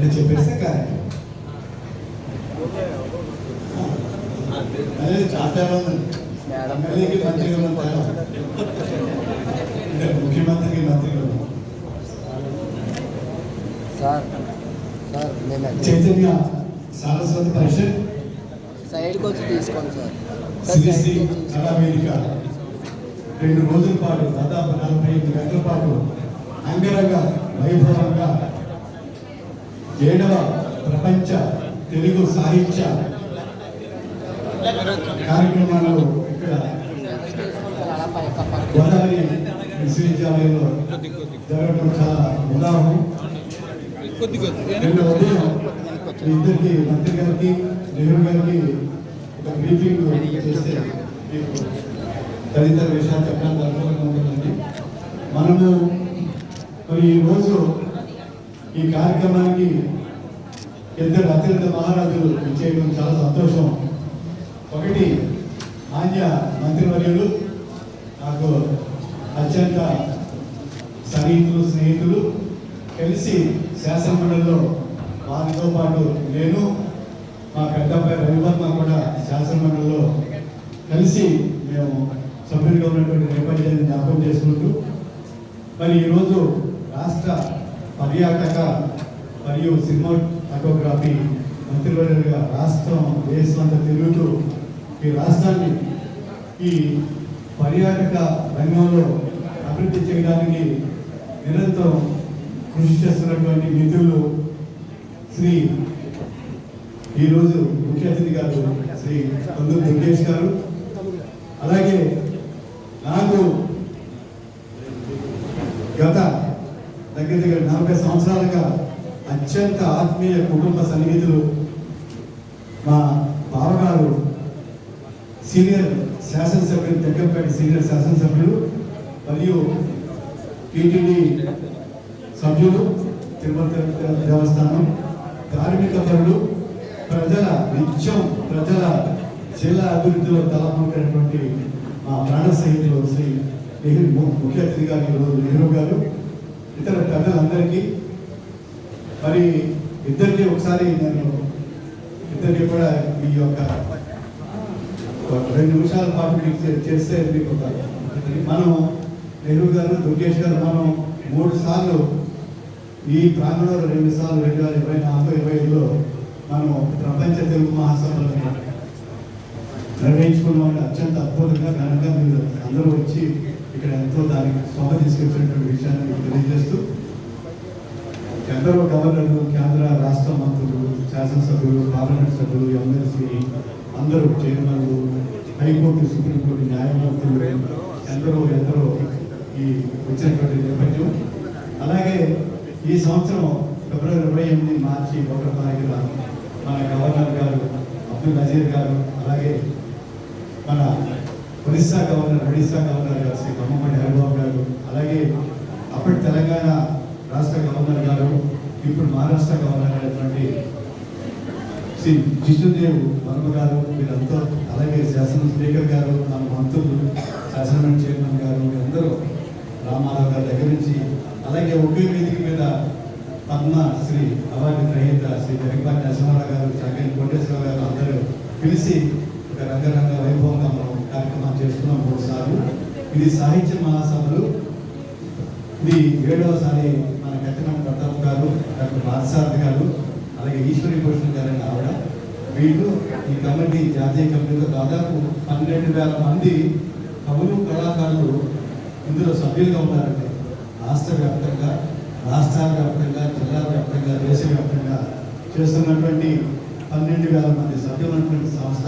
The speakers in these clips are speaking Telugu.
అని చెప్పేస్తే కార్యక్రమం అదే చాలా ఉందండి. ఎమ్మెల్యేకి మంత్రిగా ఉంటారు, అంటే ముఖ్యమంత్రికి మంత్రిగా చైతన్య సరస్వతి పరిషత్ సైడ్కి వచ్చి తీసుకోండి సార్. శ్రీశ్రీ కళావేదిక 2 రోజుల పాటు దాదాపు 45 గంటల పాటు అంగరంగ వైభవంగా 7వ ప్రపంచ తెలుగు సాహిత్య కార్యక్రమాలు ఇక్కడ గోదావరి విశ్వవిద్యాలయంలో జరగడం చాలా ఉదాహరణ. నిన్న ఉదయం ఇద్దరికి మంత్రి గారికి నెహ్రూ గారికి ఒక బ్రీఫింగ్ చేస్తే తదితర విషయాలు చెప్పడానికి అనుకూలంగా ఉంటుందండి. మనము ఈరోజు ఈ కార్యక్రమానికి 2 అత్యంత మహారాజులు చేయడం చాలా సంతోషం. ఒకటి మాన్య మంత్రివర్యులు, నాకు అత్యంత సన్నిహితులు స్నేహితులు, కలిసి శాసనమండలిలో వారితో పాటు నేను మా పెద్దబ్బాయి రవివర్మ కూడా శాసనమండలిలో కలిసి మేము సభ్యులుగా ఉన్నటువంటి నేపథ్యాన్ని జ్ఞాపకం చేసుకుంటూ మరి ఈరోజు రాష్ట్ర పర్యాటక మరియు సినిమాటోగ్రఫీ మంత్రివర్యులుగా రాష్ట్రం దేశం అంతా తిరుగుతూ ఈ రాష్ట్రాన్ని ఈ పర్యాటక రంగంలో అభివృద్ధి చేయడానికి నిరంతరం కృషి చేస్తున్నటువంటి మిత్రులు శ్రీ ఈరోజు ముఖ్య అతిథి గారు శ్రీ కొందూరు దుర్గేష్ గారు, అలాగే నాకు గత దగ్గర 40 సంవత్సరాలుగా అత్యంత ఆత్మీయ కుటుంబ సన్నిహితులు మా బావగారు సీనియర్ శాసనసభ్యులు, జగ్గంపేట సీనియర్ శాసనసభ్యులు మరియు టీటీడీ సభ్యులు, తిరుమల దేవస్థానం కార్మిక పరులు, ప్రజల జిల్లా అభివృద్ధిలో తలపొందినటువంటి మా ప్రాణ స్నేహితులు శ్రీ నెహ్రూ ముఖ్య అతిథి గారు ఈరోజు నెహ్రూ గారు, ఇతర పెద్దలందరికీ మరి ఇద్దరికి ఒకసారి నేను ఇద్దరికి కూడా ఈ యొక్క 2 నిమిషాల పాటు చేస్తే మీకు మనం నెహ్రూ గారు దుర్గేష్ గారు మనం 3 సార్లు ఈ ప్రాంగణంలో 2 సార్లు 2024-25లో మనం ప్రపంచ తెలుగు మహాసభలను నిర్వహించుకున్నామంటే అత్యంత అద్భుతంగా ఘనంగా మీరు అందరూ వచ్చి ఇక్కడ ఎంతో దానికి శోభ తీసుకొచ్చినటువంటి విషయాన్ని మీకు తెలియజేస్తూ ఎందరో గవర్నర్లు, కేంద్ర రాష్ట్ర మంత్రులు, శాసనసభ్యులు, పార్లమెంట్ సభ్యులు, ఎమ్మెల్సీ అందరూ చైర్మన్లు, హైకోర్టు సుప్రీంకోర్టు న్యాయమూర్తులు ఎందరో ఈ వచ్చినటువంటి నేపథ్యం. అలాగే ఈ సంవత్సరం ఫిబ్రవరి 28 మార్చి 1వ తారీఖున మన గవర్నర్ గారు అబ్దుల్ నజీర్ గారు, అలాగే మన ఒడిశా గవర్నర్ గారు శ్రీ కమ్మపల్లి హరిబాబు గారు, అలాగే అప్పటి తెలంగాణ రాష్ట్ర గవర్నర్ గారు, ఇప్పుడు మహారాష్ట్ర గవర్నర్ అయినటువంటి శ్రీ జిష్ణుదేవ్ వర్మ గారు, వీరంతా, అలాగే శాసన స్పీకర్ గారు, మన మంత్రులు, శాసనమండలి చైర్మన్ గారు, అందరూ రామారావు గారి దగ్గర నుంచి, అలాగే ఒకే వేదిక మీద పద్మశ్రీ అవార్డు గ్రహీత శ్రీ జగన్పాటి నరసింహారావు గారు, చక్కని కోటేశ్వరరావు గారు అందరూ పిలిచి ఒక రంగరంగ వైభవంగా మనం కార్యక్రమాలు చేస్తున్నాం 3 సార్లు. ఇది సాహిత్య మహాసభలు. ఇది 7వసారి మన కట్టనం ప్రతాప్ గారు, డాక్టర్ పార్థసారథి గారు, అలాగే ఈశ్వరి భూషణ్ గారు అని ఆవిడ, వీళ్ళు ఈ కమిటీ జాతీయ కమిటీలో దాదాపు 12,000 మంది కవులు, కళాకారులు ఇందులో సభ్యులుగా ఉన్నారండి. రాష్ట్ర వ్యాప్తంగా, రాష్ట్రాల వ్యాప్తంగా, జిల్లాల వ్యాప్తంగా, దేశవ్యాప్తంగా చేస్తున్నటువంటి 12,000 మంది సభ్యులు ఉన్నటువంటి సంస్థ.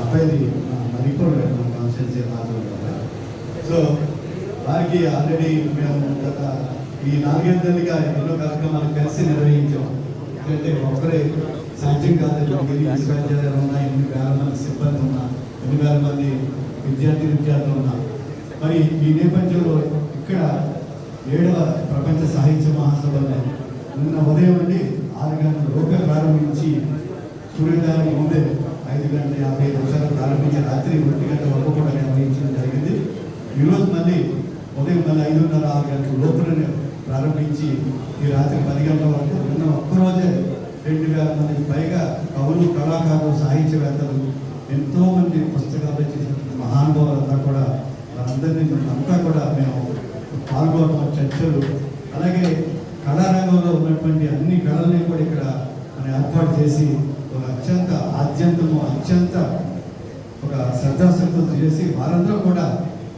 అబ్బాయిది మరిపోడు మన కాన్స్టిట్యున్సీ రాజు. సో వారికి ఆల్రెడీ మేము గత ఈ 4 ఏళ్ళుగా ఎన్నో కార్యక్రమాలు కలిసి నిర్వహించాం. ఎందుకంటే ఒకరే సాధ్యం కాదు. విశ్వవిద్యాలయాలు ఉన్నా, 8,000 మంది సిబ్బంది ఉన్నా, 8,000 మంది విద్యార్థులు ఉన్నా. మరి ఈ నేపథ్యంలో ఇక్కడ 7వ ప్రపంచ సాహిత్య మహాసభలో నిన్న ఉదయం నుండి 6 గంటల లోపే ప్రారంభించి సూర్యోదయానికి ముందే 5:55 ప్రారంభించి రాత్రి 1 గంట వరకు కూడా నిర్వహించడం జరిగింది. ఈరోజు మళ్ళీ ఉదయం మళ్ళీ 5:30, 6 గంటల లోపలనే ప్రారంభించి ఈ రాత్రి 10 గంటల వరకు నిన్న ఒక్కరోజే 2000 మందికి పైగా కవులు, కళాకారులు, సాహిత్యవేత్తలు, ఎంతోమంది పుస్తకాలు రచించిన మహానుభావులంతా కూడా వారందరినీ అంతా కూడా మేము పాల్గొనడం, చర్చలు, అలాగే కళారంగంలో ఉన్నటువంటి అన్ని కళల్ని కూడా ఇక్కడ మనం ఏర్పాటు చేసి ఒక అత్యంత ఒక శ్రద్ధాశక్తులు చేసి వారందరూ కూడా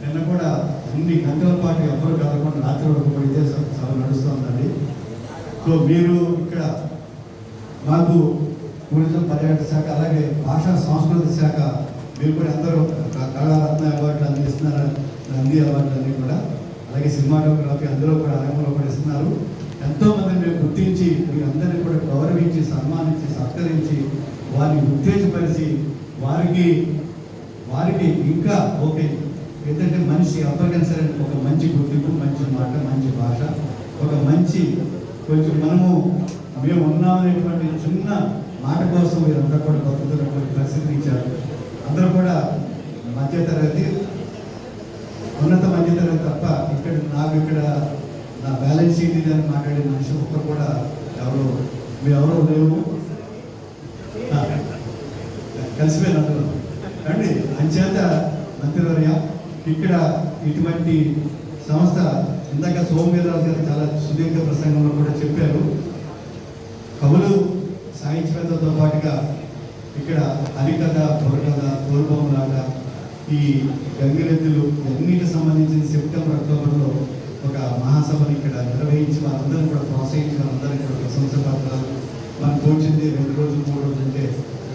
నిన్న కూడా అన్ని గంటల పాటు ఎవరు కలగకుండా రాత్రి వరకు కూడా ఇదే సభ నడుస్తుందండి. సో మీరు ఇక్కడ మాకు టూరిజం, పర్యాటక శాఖ, అలాగే భాషా సంస్కృతి శాఖ మీరు కూడా అందరూ కళారత్న అవార్డులు అందిస్తున్నారు, నంది అవార్డులు అన్నీ కూడా, అలాగే సినిమాటోగ్రఫీ అందరూ కూడా రంగంలో కూడా ఇస్తున్నారు. ఎంతోమందిని మేము గుర్తించి మీరందరినీ కూడా గౌరవించి, సన్మానించి, సత్కరించి, వారిని ఉత్తేజపరిచి వారికి ఇంకా ఓకే ఏంటంటే మనిషి ఎవరికైనా సరే ఒక మంచి గుర్తింపు, మంచి మాట, మంచి భాష, ఒక మంచి కొంచెం మేము ఉన్నామనేటువంటి చిన్న మాట కోసం మీరంతా కూడా బతుకుతున్నటువంటి పరిస్థితి ఇచ్చారు. అందరూ కూడా మధ్యతరగతి, ఉన్నత మధ్యతరగతి తప్ప ఇక్కడ నా బ్యాలెన్స్ షీట్ ఇది అని మాట్లాడే మనిషి ఒక్కరు కూడా ఎవరు లేవు. కలిసిపోయిన అందరూ అండి. అంచేత మంత్రివర్య ఇక్కడ ఇటువంటి సంస్థ ఇందాక సోమవీర్రాజు గారు చాలా సుదీర్ఘ ప్రసంగంలో కూడా చెప్పారు. కవులు, సాహిత్యవేత్తలతో పాటుగా ఇక్కడ హరికథ, బుర్రకథ, తోలుబొమ్మలాట, ఈ గంగిరెద్దులు అన్నిటికి సంబంధించిన సెప్టెంబర్, అక్టోబర్లో ఒక మహాసభను ఇక్కడ నిర్వహించి వారందరినీ కూడా ప్రోత్సహించి వారందరినీ కూడా ప్రశంస పత్రాలు మనకు తోచింది 2 రోజులు 3 రోజులు అంటే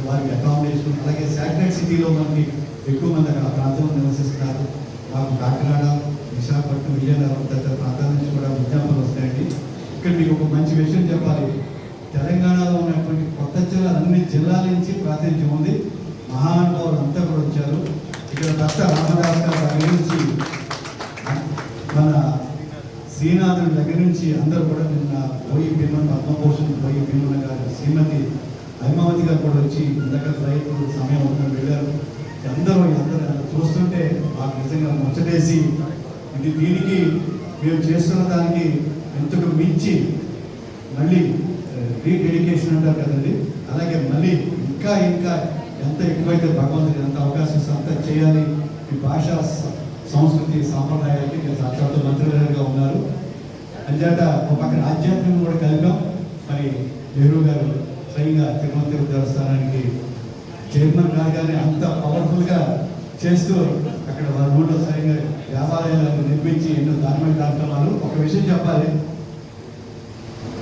వారికి అకామిడేషన్, అలాగే శాటిలైట్ సిటీలో మనకి ఎక్కువ మంది అక్కడ ఆ ప్రాంతంలో నివసిస్తున్నారు. మాకు కాకినాడ, విశాఖపట్నం, విజయనగరం తదితర ప్రాంతాల నుంచి కూడా విజ్ఞాపనలు వస్తాయండి. ఇక్కడ మీకు ఒక మంచి విషయం చెప్పాలి. తెలంగాణలో ఉన్నటువంటి కొత్త జిల్లా అన్ని జిల్లాల నుంచి ప్రాతినిధ్యం ఉంది. మహానుభావులు అంతా కూడా వచ్చారు. ఇక్కడ దత్త రామదాస్ గారి దగ్గర నుంచి, మన శ్రీనాథుడి దగ్గర నుంచి అందరూ కూడా నిన్న పోయి భీమన్, పద్మభూషణ్ పోయి భీమన్ గారు, శ్రీమతి హైమావతి గారు కూడా వచ్చి ఇందాక ఫ్లైట్ సమయం అవుతుంది వెళ్ళారు. అందరూ చూస్తుంటే మాకు నిజంగా ముచ్చటేసి దీనికి మేము చేస్తున్న దానికి ఎంతకు మించి మళ్ళీ రీడెడికేషన్ అంటారు కదండి, అలాగే మళ్ళీ ఇంకా ఎంత ఎక్కువైతే భగవంతుడు ఎంత అవకాశం అంతా చేయాలి. ఈ భాషా సంస్కృతి సాంప్రదాయాలకి మీరు సాక్షాత్తు మంత్రిగా ఉన్నారు. అంచేత ఒక పక్కన ఆధ్యాత్మికం కూడా కలిపాం. మరి నెహ్రూ గారు స్వయంగా తిరుమల దేవస్థానానికి చైర్మన్ కాగానే అంత పవర్ఫుల్గా చేస్తూ అక్కడ వారి ఊళ్ళో స్వయంగా దేవాలయాలను నిర్మించి ఎన్నో ధార్మిక కార్యక్రమాలు. ఒక విషయం చెప్పాలి,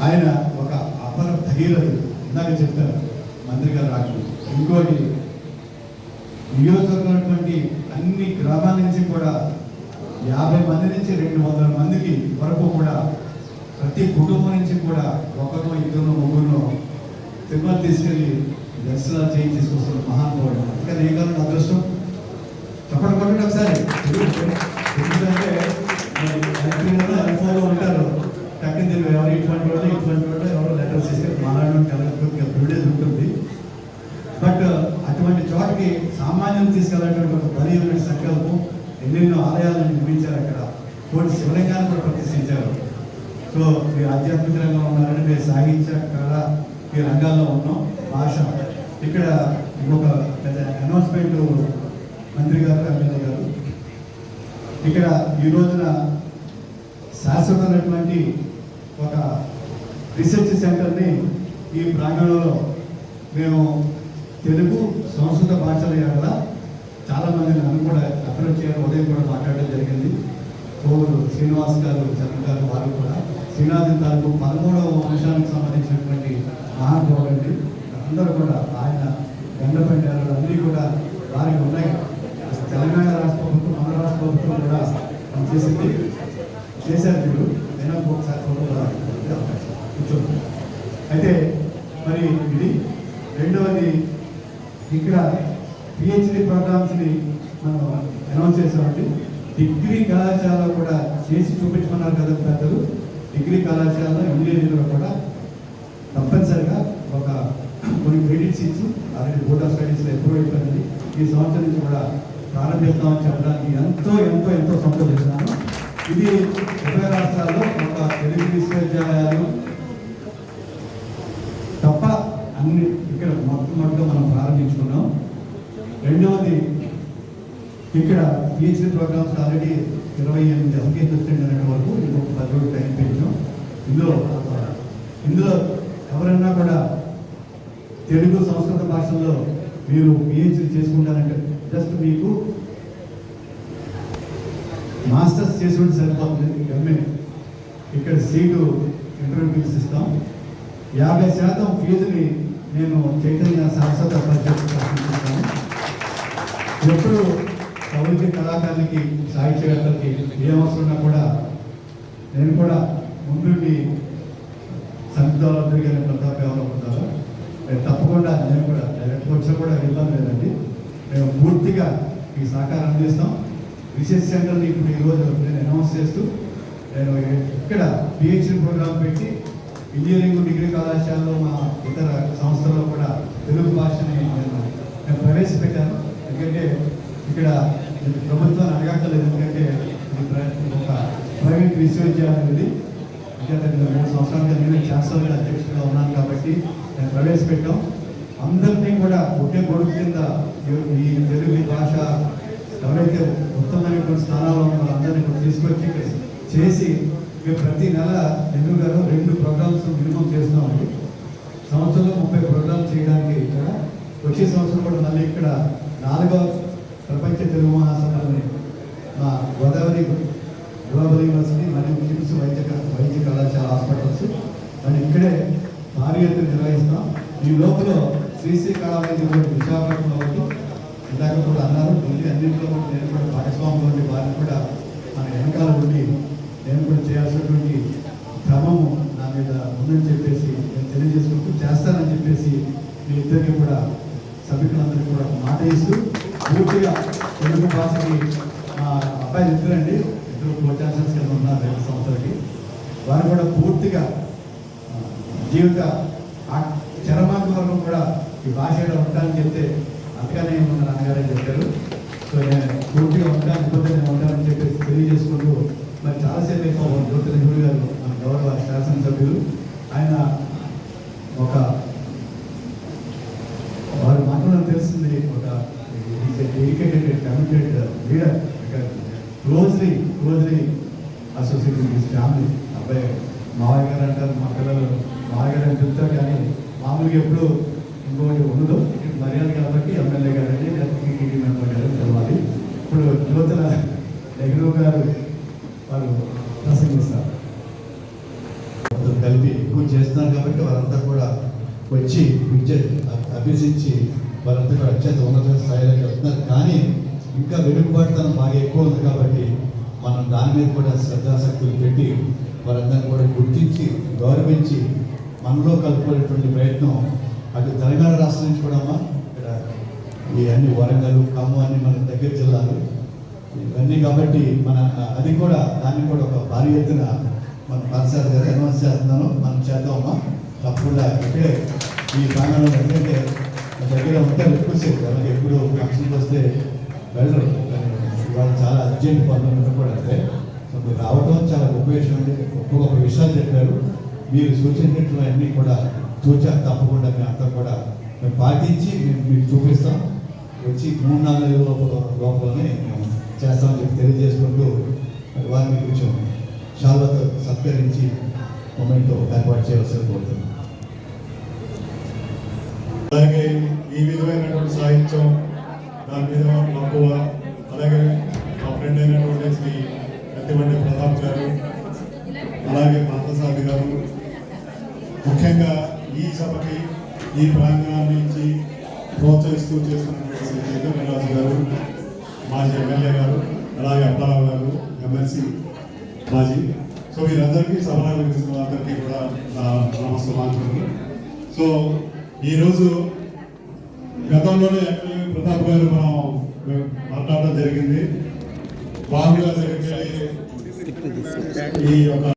ఆయన ఒక అపర భగీరథుడు. ఇందాక చెప్పారు మంత్రి గారు రాకు. ఇంకోటి, నియోజకవర్గం అన్ని గ్రామాల నుంచి కూడా 50 మంది నుంచి 200 మందికి వరకు కూడా ప్రతి కుటుంబం నుంచి కూడా ఒకరు, ఇద్దరు, ముగ్గురు తిరుమల తీసుకెళ్ళి దర్శనాలు చేయి తీసుకొస్తున్న మహానుభావుడు. అందుకని ఏ కాలం అదృష్టం చెప్పడం పట్టండి ఒకసారి. ఎందుకంటే ఎల్ఫోలో ఉంటారు, టక్కిన ఎవరు ఇటువంటి వాళ్ళు ఎవరో లెటర్స్ ఇస్తే మాట్లాడడం కలగకపోతే ప్రివిలేజ్ ఉంటుంది. బట్ అటువంటి చోటకి సామాన్యం తీసుకెళ్ళడానికి ఒక బలీయమైన సంకల్పం, ఎన్నెన్నో ఆలయాలను నిర్మించారు. అక్కడ కోటి శివలింగాన్ని కూడా ప్రతిష్ఠించారు. సో మీరు ఆధ్యాత్మిక రంగంలో ఉన్నారని, మీరు సాహిత్య, కళ ఈ రంగాల్లో ఉన్నాం. భాష ఇక్కడ ఇంకొక పెద్ద అనౌన్స్మెంట్ మంత్రి గారు, ఎమ్మెల్యే గారు, ఇక్కడ ఈ రోజున శాశ్వతమైనటువంటి ఒక రీసెర్చ్ సెంటర్ని ఈ ప్రాంగణంలో మేము తెలుగు, సంస్కృత భాషల యొక్క చాలామంది నన్ను కూడా అప్రోచ్ చేయడం, ఉదయం కూడా మాట్లాడడం జరిగింది. కోవూరు శ్రీనివాస్ గారు, చరణ్ గారు, వారు కూడా శ్రీనాథి తాలూకు 13వ వంశానికి సంబంధించినటువంటి మహానుభావులు అండి. అందరూ కూడా ఆయన గండపెట్టారు అన్నీ కూడా వారికి ఉన్నాయి. తెలంగాణ రాష్ట్ర ప్రభుత్వం, మన రాష్ట్ర ప్రభుత్వం కూడా చేశారు. మీరు నేను ఒకసారి కూర్చోండి. అయితే మరి ఇది రెండవది, ఇక్కడ పిహెచ్డి ప్రోగ్రామ్స్ని మనం అనౌన్స్ చేసామండి. డిగ్రీ కళాశాల కూడా చేసి చూపించుకున్నారు కదా పెద్దలు. డిగ్రీ కళాశాల, ఇంజనీరింగ్లో కూడా తప్పనిసరిగా ఒక కొన్ని క్రెడిట్స్ ఇచ్చి ఆల్రెడీ బోర్డ్ ఆఫ్ స్టడీస్లో అప్రూవ్ అయిపోయింది. ఈ సంవత్సరం నుంచి కూడా ప్రారంభిస్తామని చెప్పడానికి ఎంతో సంతోషిస్తున్నాను. ఇది ఉభయ రాష్ట్రాల్లో ఒక తెలుగు విశ్వవిద్యాలయాలు తప్ప అన్ని ఇక్కడ మొట్టమొదటిగా మనం ప్రారంభించుకున్నాం. రెండవది ఇక్కడ పిహెచ్డి ప్రోగ్రామ్స్ ఆల్రెడీ 28 అప్లికేషన్స్ వచ్చిన వరకు ఇంకొక 10 రోజులు టైం పెంచాం. ఇందులో ఎవరన్నా కూడా తెలుగు సంస్కృత భాషల్లో మీరు పిహెచ్డి చేసుకుంటారంటే జస్ట్ మీకు మాస్టర్స్ చేసుకుంటే సరిపోతుంది. ఎంఏ ఇక్కడ సీటు ఇంటర్వ్యూ పిలిచిస్తాం. 50% ఫీజుని నేను చైతన్య శాశ్వత పరిషత్ ప్రశ్నిస్తాను. ఎప్పుడు కవులకి కళాకారులకి సాహిత్యవేత్తలకి ఏ అవసరం ఉన్నా కూడా నేను కూడా ముందుండి సంగీతాలు కానీ ప్రతాప్ ఎవరు ఉంటారో తప్పకుండా నేను కూడా డైరెక్ట్గా వచ్చినా కూడా ఇబ్బంది లేదండి. మేము పూర్తిగా ఈ సహకారం అందిస్తాం. రీసెర్చ్ సెంటర్ని ఇప్పుడు ఈరోజు నేను అనౌన్స్ చేస్తూ నేను ఇక్కడ పిహెచ్డి ప్రోగ్రామ్ పెట్టి ఇంజనీరింగ్ డిగ్రీ కళాశాలలో మా ఇతర సంస్థల్లో కూడా తెలుగు భాషని నేను ప్రవేశపెట్టాను. ఎందుకంటే ఇక్కడ ప్రభుత్వాన్ని అడగక్కర్లేదు, ఎందుకంటే ఇది ఒక ప్రైవేట్ విశ్వవిద్యాలయం ఇది. ఎందుకంటే 3 సంవత్సరాలుగా నేను ఛాన్సలర్ అధ్యక్షుడిగా ఉన్నాను కాబట్టి నేను ప్రవేశపెట్టాం. అందరినీ కూడా ఒకే గొడుగు కింద ఈ తెలుగు భాష ఎవరైతే ఉత్తమమైనటువంటి స్థానాల్లో ఉన్నారో అందరినీ కూడా తీసుకొచ్చి ఇక్కడ చేసి మేము ప్రతి నెల నెహ్రూ గారు 2 ప్రోగ్రామ్స్ మినిమం చేస్తున్నామండి. సంవత్సరంలో 30 ప్రోగ్రామ్స్ చేయడానికి ఇక్కడ వచ్చే సంవత్సరం కూడా మళ్ళీ ఇక్కడ 4వ ప్రపంచ తెలుగు మహాసభలని మా గోదావరి గ్లోబల్ యూనివర్సిటీ మరియు కిమ్స్ వైద్య కళాశాల హాస్పిటల్స్ మరి ఇక్కడే భారీ ఎత్తున నిర్వహిస్తాం. ఈ లోపల శ్రీశ్రీ కళావేదిక విశాఖపట్నంలో ఒకటి ఇందాక కూడా అన్నారు. అన్నింటిలో కూడా నేను కూడా భాగస్వాములు ఉండి వారిని కూడా మన వెనకాల ఉండి నేను కూడా చేయాల్సినటువంటి క్రమము నా మీద ఉందని చెప్పేసి నేను తెలియజేసుకుంటూ చేస్తానని చెప్పేసి మీ ఇద్దరికి కూడా సభ్యులందరికీ కూడా మాట ఇస్తూ పూర్తిగా తెలుగు భాషకి మా అబ్బాయిలు ఇద్దరండి, 2 ప్రోచాన్సర్స్ కింద ఉన్నారు 2 సంవత్సరాలకి. వారు కూడా పూర్తిగా జీవిత చరమాంక వరకు కూడా ఈ భాషలో ఉంటానని చెప్తే అందుకనే ఉన్న నాన్నగారే చెప్పారు. సో నేను పూర్తిగా ఉండడానికి పోతే నేను ఉంటానని చెప్పేసి తెలియజేసుకుంటూ మరి చాలాసేపు ఎక్కువ జ్యోతి నెహ్రూ గారు మన గౌరవ శాసనసభ్యులు ఆయన ఒక వారి మాటలో తెలిసింది ఒక dedicated committed leader, closely associated with family. అబ్బాయి మావయ్య గారు అంటారు, మా పిల్లలు మావయ్య గారు అని చెప్తారు, కానీ మామూలుగా ఎప్పుడు ఇంకోటి ఉండదు. మర్యాద కాబట్టి ఎమ్మెల్యే గారని టీటీడీ మెంబర్ గారు తెలవాలి. ఇప్పుడు జ్యోతుల నెహ్రూ గారు వారు ప్రసంగిస్తారు. కలిపి ఎక్కువ చేస్తున్నారు కాబట్టి వారంతా కూడా వచ్చి విద్య అభ్యసించి వారంతా కూడా అత్యంత ఉన్నత స్థాయిలోకి వెళ్తున్నారు. కానీ ఇంకా వెనుకబాటుతనం బాగా ఎక్కువ ఉంది కాబట్టి మనం దాని మీద కూడా శ్రద్ధాశక్తులు పెట్టి వారందరినీ కూడా గుర్తించి గౌరవించి మనలో కలుపుకునేటువంటి ప్రయత్నం అటు తెలంగాణ రాష్ట్రం నుంచి కూడా ఇక్కడ ఈ అన్ని వరంగల్ ఖమ్మం అన్ని మన దగ్గర జిల్లాలు ఇవన్నీ కాబట్టి మన అది కూడా దాన్ని కూడా ఒక భారీ ఎత్తున మన పాఠశాల గారు అనౌన్స్ చేస్తున్నాను. మనం చేద్దామమ్మా తప్పకుండా ఇక్కడే ఈ ప్రాంగణంలో. ఎందుకంటే మన దగ్గర ఉంటే ఎక్కువసేపు అలాగే ఎప్పుడు ఫంక్షన్కి వస్తే వెళ్ళరు, వాళ్ళు చాలా అర్జెంట్ పనులు కూడా అంటే రావడం చాలా గొప్ప విషయం అండి. గొప్ప విషయాలు చెప్పారు. మీరు సూచించినట్లు అన్నీ కూడా తప్పకుండా మేము అంతా కూడా మేము పాటించి మేము మీకు చూపిస్తాం. వచ్చి 3-4 నెలల లోపలనే మేము చేస్తామని చెప్పి తెలియజేసుకుంటూ వారిని కొంచెం శాల్వతో సత్కరించి మొమెంట్ ఏర్పాటు చేయవలసి కోరుతున్నాం. అలాగే ఈ విధమైనటువంటి సాహిత్యం దాని మీద మక్కువ, అలాగే మా ఫ్రెండ్ అయినటువంటి శ్రీ కత్తిబండి ప్రతాప్ గారు, అలాగే పార్థసారథి గారు, ముఖ్యంగా ఈ సభకి ఈ ప్రాంగణాన్ని నుంచి ప్రోత్సహిస్తూ చేస్తున్నటువంటి శ్రీ చైతన్యరాజు గారు, మాజీ ఎమ్మెల్యే గారు, అలాగే అప్పారావు గారు ఎమ్మెల్సీ మాజీ. సో వీరందరికీ సభలో వినిపిస్తున్న అందరికీ కూడా నమస్కారం. సో ఈరోజు గతంలోనే యాక్చువల్లీ ప్రతాప్ గారు మనం మాట్లాడడం జరిగింది. బాబు గారి దగ్గరికి ఈ యొక్క